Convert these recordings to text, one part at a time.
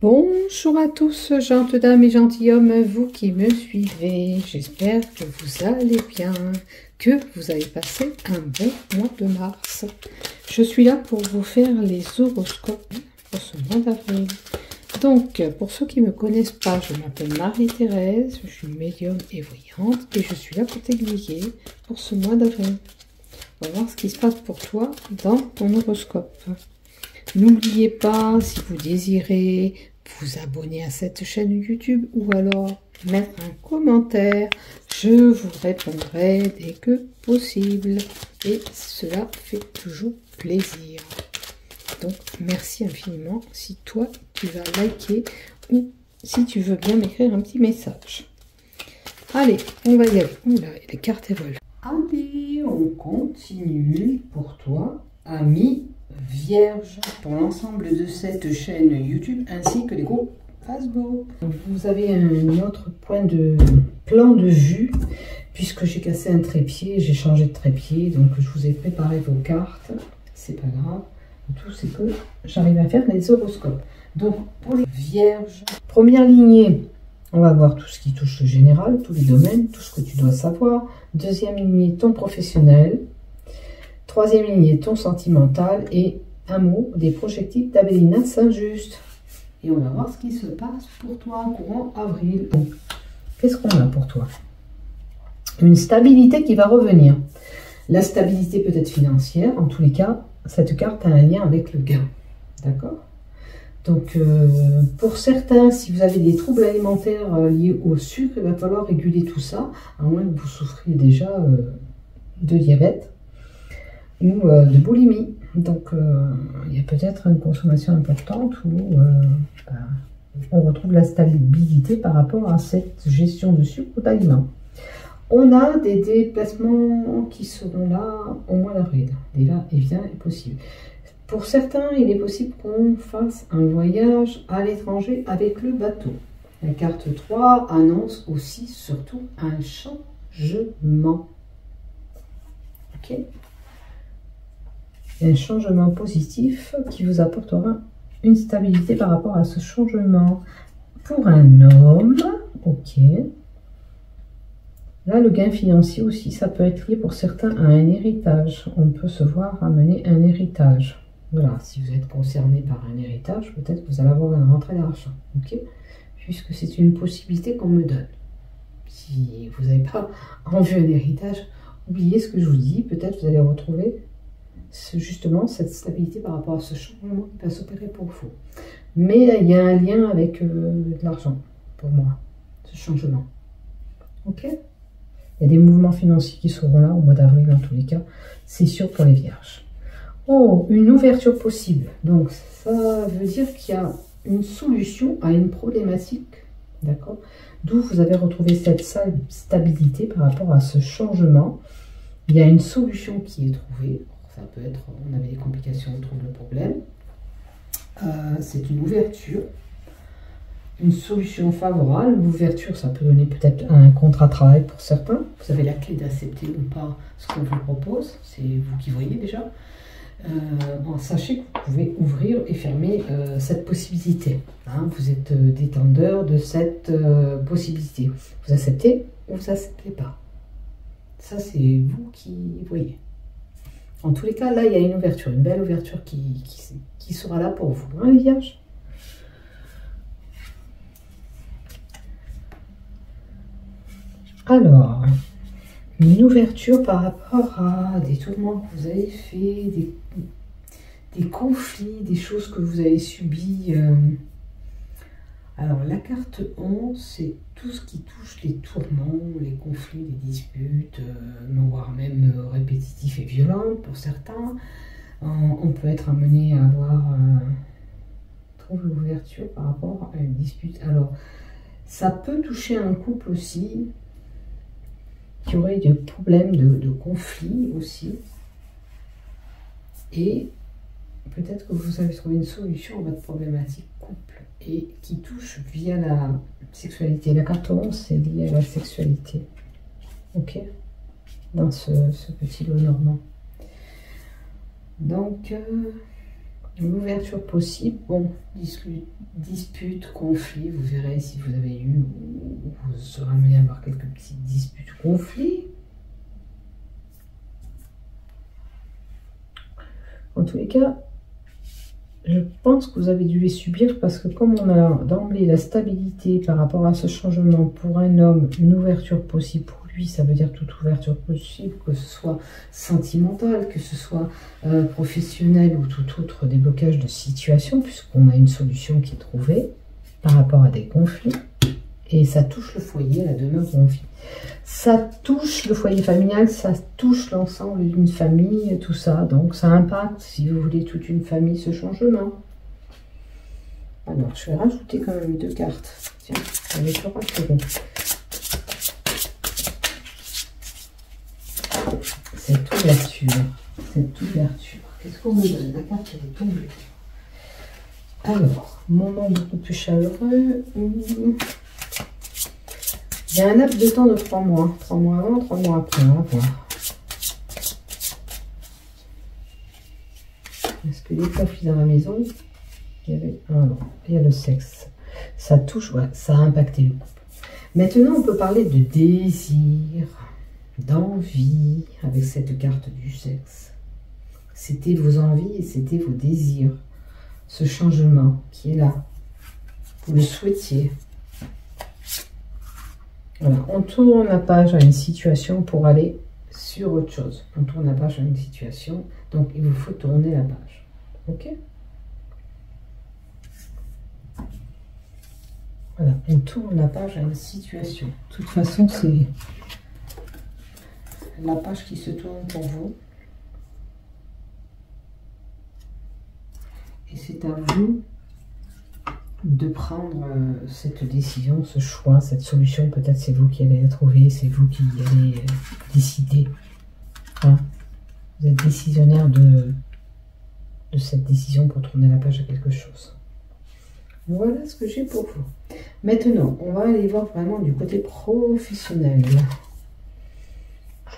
Bonjour à tous, gentes dames et gentilshommes, vous qui me suivez. J'espère que vous allez bien, que vous avez passé un bon mois de mars. Je suis là pour vous faire les horoscopes pour ce mois d'avril. Donc, pour ceux qui ne me connaissent pas, je m'appelle Marie-Thérèse, je suis médium et voyante et je suis là pour t'aiguiller pour ce mois d'avril. On va voir ce qui se passe pour toi dans ton horoscope. N'oubliez pas, si vous désirez vous abonner à cette chaîne YouTube ou alors mettre un commentaire, je vous répondrai dès que possible. Et cela fait toujours plaisir. Donc, merci infiniment si toi, tu vas liker ou si tu veux bien m'écrire un petit message. Allez, on va y aller. Oula, les cartes elles volent. Allez, on continue pour toi, ami Vierge, pour l'ensemble de cette chaîne YouTube ainsi que les groupes Facebook. Vous avez un autre plan de vue puisque j'ai cassé un trépied, j'ai changé de trépied, donc je vous ai préparé vos cartes, c'est pas grave. Tout c'est que j'arrive à faire les horoscopes. Donc pour les Vierges, première lignée, on va voir tout ce qui touche le général, tous les domaines, tout ce que tu dois savoir. Deuxième lignée, ton professionnel. Troisième lignée, ton sentimental. Et un mot des projectifs d'Abélina Saint-Just. Et on va voir ce qui se passe pour toi courant avril. Qu'est-ce qu'on a pour toi? Une stabilité qui va revenir. La stabilité peut être financière. En tous les cas, cette carte a un lien avec le gain. D'accord? Donc, pour certains, si vous avez des troubles alimentaires liés au sucre, il va falloir réguler tout ça, à moins que vous souffriez déjà de diabète ou de boulimie. Donc, il y a peut-être une consommation importante où on retrouve la stabilité par rapport à cette gestion de sucre ou d'aliments. On a des déplacements qui seront là au mois d'avril. Des va-et-vient est possible. Pour certains, il est possible qu'on fasse un voyage à l'étranger avec le bateau. La carte 3 annonce aussi surtout un changement. Ok? Un changement positif qui vous apportera une stabilité par rapport à ce changement. Pour un homme, ok. Là, le gain financier aussi, ça peut être lié pour certains à un héritage. On peut se voir amener un héritage. Voilà, si vous êtes concerné par un héritage, peut-être que vous allez avoir une rentrée d'argent, ok? Puisque c'est une possibilité qu'on me donne. Si vous n'avez pas envie d'un héritage, oubliez ce que je vous dis. Peut-être que vous allez retrouver justement cette stabilité par rapport à ce changement qui va s'opérer pour vous. Mais il y a un lien avec de l'argent, pour moi, ce changement. Ok? Il y a des mouvements financiers qui seront là au mois d'avril, dans tous les cas. C'est sûr pour les Vierges. Oh, une ouverture possible. Donc, ça veut dire qu'il y a une solution à une problématique. D'accord? D'où vous avez retrouvé cette stabilité par rapport à ce changement. Il y a une solution qui est trouvée. Ça peut être, on avait des complications, on trouve le problème. C'est une ouverture. Une solution favorable. L'ouverture, ça peut donner peut-être un contrat de travail pour certains. Vous avez la clé d'accepter ou pas ce qu'on vous propose. C'est vous qui voyez déjà. Bon, sachez que vous pouvez ouvrir et fermer cette possibilité. Hein, vous êtes détendeur de cette possibilité. Vous acceptez ou vous acceptez pas. Ça, c'est vous qui voyez. En tous les cas, là, il y a une ouverture, une belle ouverture qui sera là pour vous. Hein, les Vierges? Alors, une ouverture par rapport à des tourments que vous avez fait, des conflits, des choses que vous avez subies. Alors, la carte 11, c'est tout ce qui touche les tourments, les conflits, les disputes, voire même répétitifs et violents pour certains. On peut être amené à avoir trouve l'ouverture par rapport à une dispute. Alors, ça peut toucher un couple aussi, qui aurait des problèmes de conflit aussi. Et peut-être que vous avez trouvé une solution à votre problématique couple et qui touche via la sexualité. La carte 11, c'est lié à la sexualité. Ok? Dans ce petit lot normand. Donc, L'ouverture possible, bon, dispute, conflit, vous verrez si vous avez eu ou vous serez amené à avoir quelques petites disputes, conflits. En tous les cas, je pense que vous avez dû les subir parce que comme on a d'emblée la stabilité par rapport à ce changement pour un homme, une ouverture possible pour lui, ça veut dire toute ouverture possible, que ce soit sentimentale, que ce soit professionnelle ou tout autre déblocage de situation, puisqu'on a une solution qui est trouvée par rapport à des conflits. Et ça touche le foyer, la demeure en vie. Ça touche le foyer familial, ça touche l'ensemble d'une famille, tout ça. Donc ça impacte, si vous voulez, toute une famille, ce changement. Alors, je vais rajouter quand même 2 cartes. Tiens, avec l'oracle. Cette ouverture. Qu'est-ce qu'on me donne? La carte, elle est tombée. Alors, moment beaucoup plus chaleureux. Il y a un laps de temps de 3 mois. 3 mois avant, 3 mois après. On va voir. Est-ce que les conflits dans la maison? Il y avait il y a le sexe. Ça touche, ouais, ça a impacté le couple. Maintenant, on peut parler de désir, d'envie, avec cette carte du sexe. C'était vos envies et c'était vos désirs. Ce changement qui est là. Vous le souhaitiez. Voilà, on tourne la page à une situation pour aller sur autre chose. On tourne la page à une situation, donc il vous faut tourner la page. Ok? Voilà, on tourne la page à une situation. De toute façon, c'est la page qui se tourne pour vous. Et c'est à vous de prendre cette décision, ce choix, cette solution. Peut-être c'est vous qui allez la trouver, c'est vous qui allez décider. Hein? Vous êtes décisionnaire de cette décision pour tourner la page à quelque chose. Voilà ce que j'ai pour vous. Maintenant, on va aller voir vraiment du côté professionnel.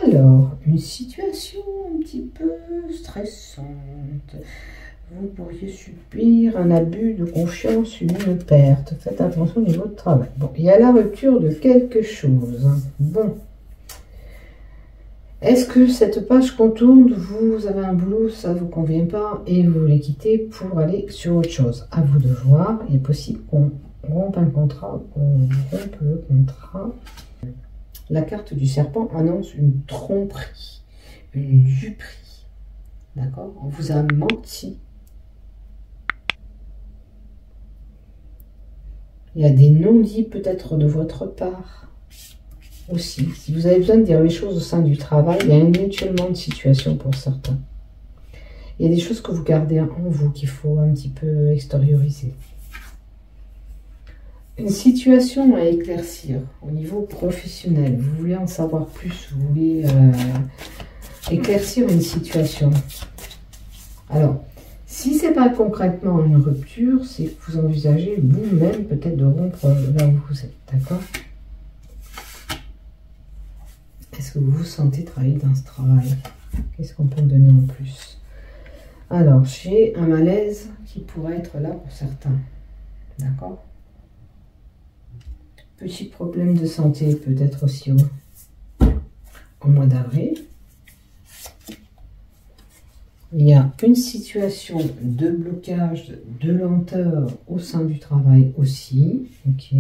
Alors, une situation un petit peu stressante. Vous pourriez subir un abus de confiance, une perte. Faites attention au niveau de travail. Bon, il y a la rupture de quelque chose. Bon. Est-ce que cette page qu'on tourne, vous avez un boulot, ça ne vous convient pas et vous voulez quitter pour aller sur autre chose? À vous de voir. Il est possible qu'on rompe un contrat, qu'on rompe le contrat. La carte du serpent annonce une tromperie, une duperie. D'accord? On vous a menti. Il y a des non-dits peut-être de votre part aussi. Si vous avez besoin de dire les choses au sein du travail, il y a un mutuellement de situation pour certains. Il y a des choses que vous gardez en vous qu'il faut un petit peu extérioriser. Une situation à éclaircir au niveau professionnel. Vous voulez en savoir plus, vous voulez éclaircir une situation. Alors, si ce n'est pas concrètement une rupture, c'est que vous envisagez vous-même peut-être de rompre là où vous êtes, d'accord? Est-ce que vous vous sentez travailler dans ce travail? Qu'est-ce qu'on peut me donner en plus? Alors, j'ai un malaise qui pourrait être là pour certains, d'accord? Petit problème de santé peut-être aussi au mois d'avril. Il y a une situation de blocage, de lenteur au sein du travail aussi. Ok.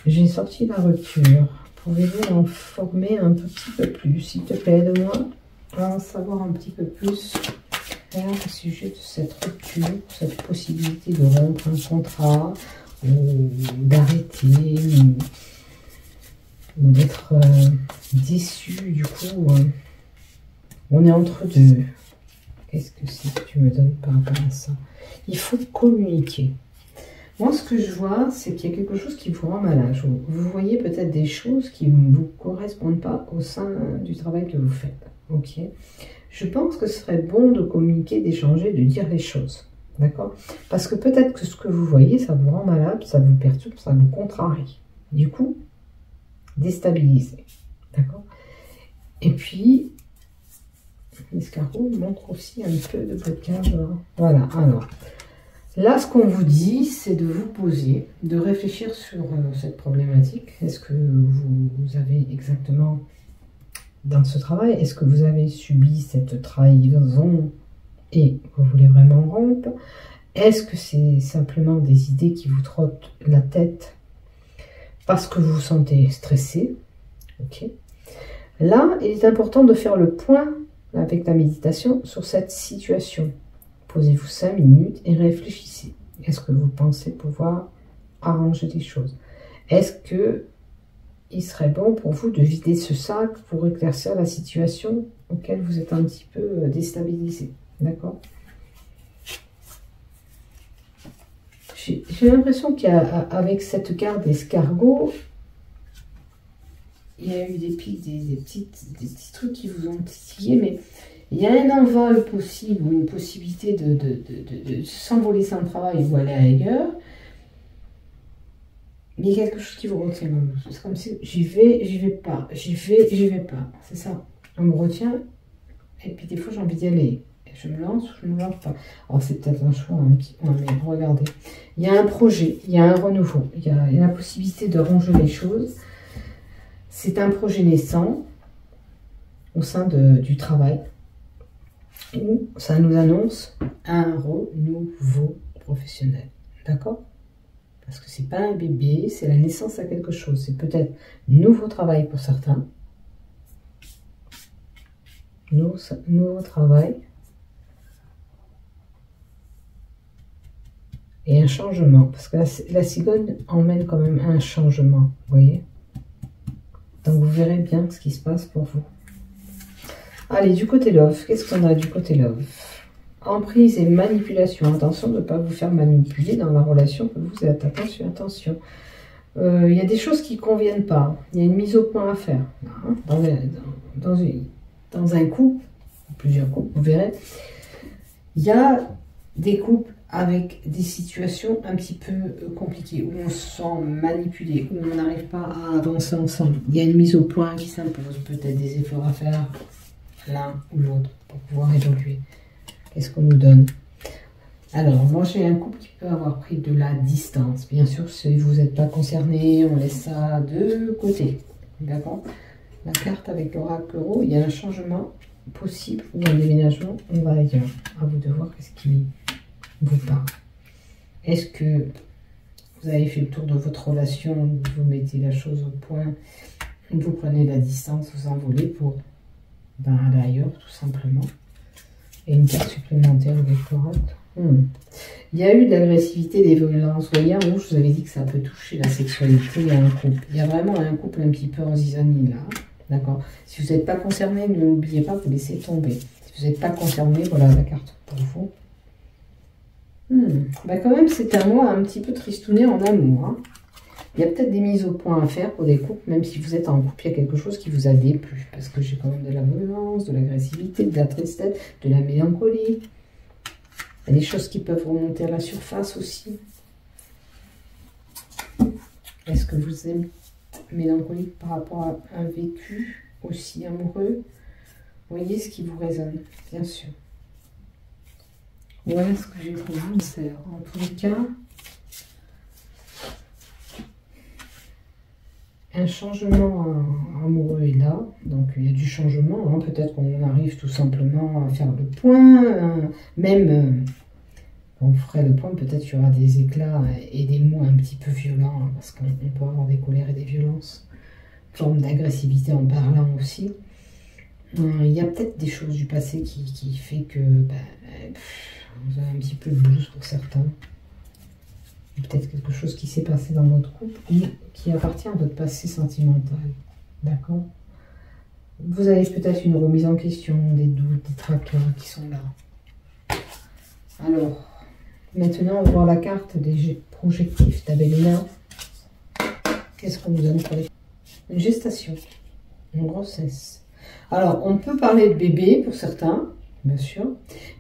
J'ai sorti la rupture. Pouvez-vous en former un petit peu plus, s'il te plaît, aide-moi à en savoir un petit peu plus au sujet de cette rupture, cette possibilité de rompre un contrat, ou d'arrêter, ou d'être déçu, du coup, on est entre deux. Qu'est-ce que c'est que tu me donnes par rapport à ça? Il faut communiquer. Moi, ce que je vois, c'est qu'il y a quelque chose qui vous rend malade. Vous voyez peut-être des choses qui ne vous correspondent pas au sein du travail que vous faites. Ok. Je pense que ce serait bon de communiquer, d'échanger, de dire les choses. D'accord? Parce que peut-être que ce que vous voyez, ça vous rend malade, ça vous perturbe, ça vous contrarie. Du coup, déstabilisé. D'accord? Et puis, l'escargot montre aussi un peu de blocage. Voilà, alors, là, ce qu'on vous dit, c'est de vous poser, de réfléchir sur cette problématique. Est-ce que vous avez exactement, dans ce travail, est-ce que vous avez subi cette trahison et vous voulez vraiment rompre? Est-ce que c'est simplement des idées qui vous trottent la tête parce que vous vous sentez stressé? Ok. Là, il est important de faire le point avec la méditation sur cette situation. Posez-vous 5 minutes et réfléchissez. Est-ce que vous pensez pouvoir arranger les choses? Est-ce que il serait bon pour vous de vider ce sac pour éclaircir la situation auquel vous êtes un petit peu déstabilisé? D'accord? J'ai l'impression qu'avec cette carte d'escargot, il y a eu des petits trucs qui vous ont titillé, mais il y a un envol possible ou une possibilité de s'envoler sans travail ou aller ailleurs. Mais il y a quelque chose qui vous retient. C'est comme si j'y vais pas, j'y vais pas. C'est ça. On me retient. Et puis des fois j'ai envie d'y aller. Je me lance ou je ne me lance pas. Alors c'est peut-être un choix un petit peu, mais regardez. Il y a un projet, il y a un renouveau, il y a la possibilité de ranger les choses. C'est un projet naissant au sein du travail où ça nous annonce un renouveau professionnel. D'accord? Parce que c'est pas un bébé, c'est la naissance à quelque chose. C'est peut-être nouveau travail pour certains. Nouveau travail. Et un changement. Parce que la cigogne emmène quand même un changement. Vous voyez? Donc vous verrez bien ce qui se passe pour vous. Allez, du côté love. Qu'est-ce qu'on a du côté love? Emprise et manipulation. Attention de ne pas vous faire manipuler dans la relation que vous êtes. Attention, attention. Il y a des choses qui ne conviennent pas. Il y a une mise au point à faire. Hein, dans un couple, plusieurs couples, vous verrez. Il y a des couples avec des situations un petit peu compliquées, où on se sent manipulé, où on n'arrive pas à avancer ensemble. Il y a une mise au point qui s'impose, peut-être des efforts à faire l'un ou l'autre pour pouvoir évoluer. Qu'est-ce qu'on nous donne? Alors, moi j'ai un couple qui peut avoir pris de la distance. Bien sûr, si vous n'êtes pas concerné, on laisse ça de côté. D'accord? La carte avec l'oracle euro, il y a un changement possible ou un déménagement, on va ailleurs. À vous de voir qu'est-ce qui vous parle. Est-ce que vous avez fait le tour de votre relation, vous mettez la chose au point, vous prenez la distance, vous envolez pour aller ailleurs tout simplement? Et une carte supplémentaire avec l'oracle. Il y a eu de l'agressivité, des violences. Vous voyez, en rouge, je vous avais dit que ça peut toucher la sexualité à un couple. Il y a vraiment un couple un petit peu en zizanie là. D'accord? Si vous n'êtes pas concerné, ne l'oubliez pas, vous laissez tomber. Si vous n'êtes pas concerné, voilà la carte pour vous. Bah quand même, c'est un mois un petit peu tristouné en amour. Hein. Il y a peut-être des mises au point à faire pour des couples, même si vous êtes en couple, il y a quelque chose qui vous a déplu. Parce que j'ai quand même de la violence, de l'agressivité, de la tristesse, de la mélancolie. Il y a des choses qui peuvent remonter à la surface aussi. Est-ce que vous êtes mélancolique par rapport à un vécu aussi amoureux? Voyez ce qui vous résonne, bien sûr. Voilà ce que j'ai pour vous. En tous les cas, un changement amoureux est là. Donc il y a du changement. Hein. Peut-être qu'on arrive tout simplement à faire le point. Même quand on ferait le point, peut-être qu'il y aura des éclats et des mots un petit peu violents. Hein, parce qu'on peut avoir des colères et des violences. Une forme d'agressivité en parlant aussi. Il y a peut-être des choses du passé qui fait que vous avez un petit peu de blues pour certains. Peut-être quelque chose qui s'est passé dans votre couple ou qui appartient à votre passé sentimental. D'accord? Vous avez peut-être une remise en question, des doutes, des tracas qui sont là. Alors, maintenant, on va voir la carte des projectifs d'Abelina. Qu'est-ce qu'on nous donne pour les... Une gestation, une grossesse. Alors, on peut parler de bébé pour certains, bien sûr,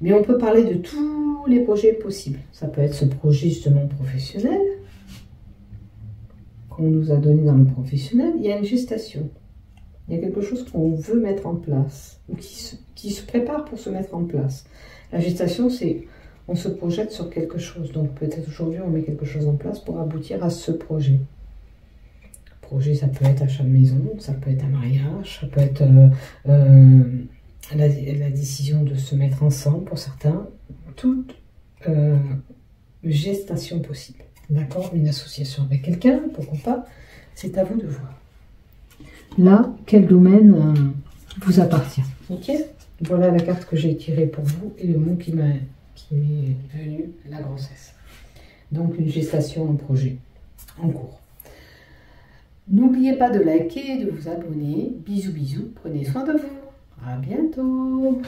mais on peut parler de tous les projets possibles. Ça peut être ce projet justement professionnel qu'on nous a donné dans le professionnel. Il y a une gestation. Il y a quelque chose qu'on veut mettre en place, ou qui se prépare pour se mettre en place. La gestation, c'est on se projette sur quelque chose. Donc peut-être aujourd'hui, on met quelque chose en place pour aboutir à ce projet. Projet, ça peut être achat de maison, ça peut être un mariage, ça peut être la décision de se mettre ensemble pour certains. Toute gestation possible. D'accord? Une association avec quelqu'un, pourquoi pas? C'est à vous de voir. Là, quel domaine vous appartient. Ok? Voilà la carte que j'ai tirée pour vous et le mot qui m'est venu, la grossesse. Donc une gestation, un projet en cours. N'oubliez pas de liker et de vous abonner. Bisous bisous, prenez soin de vous. À bientôt.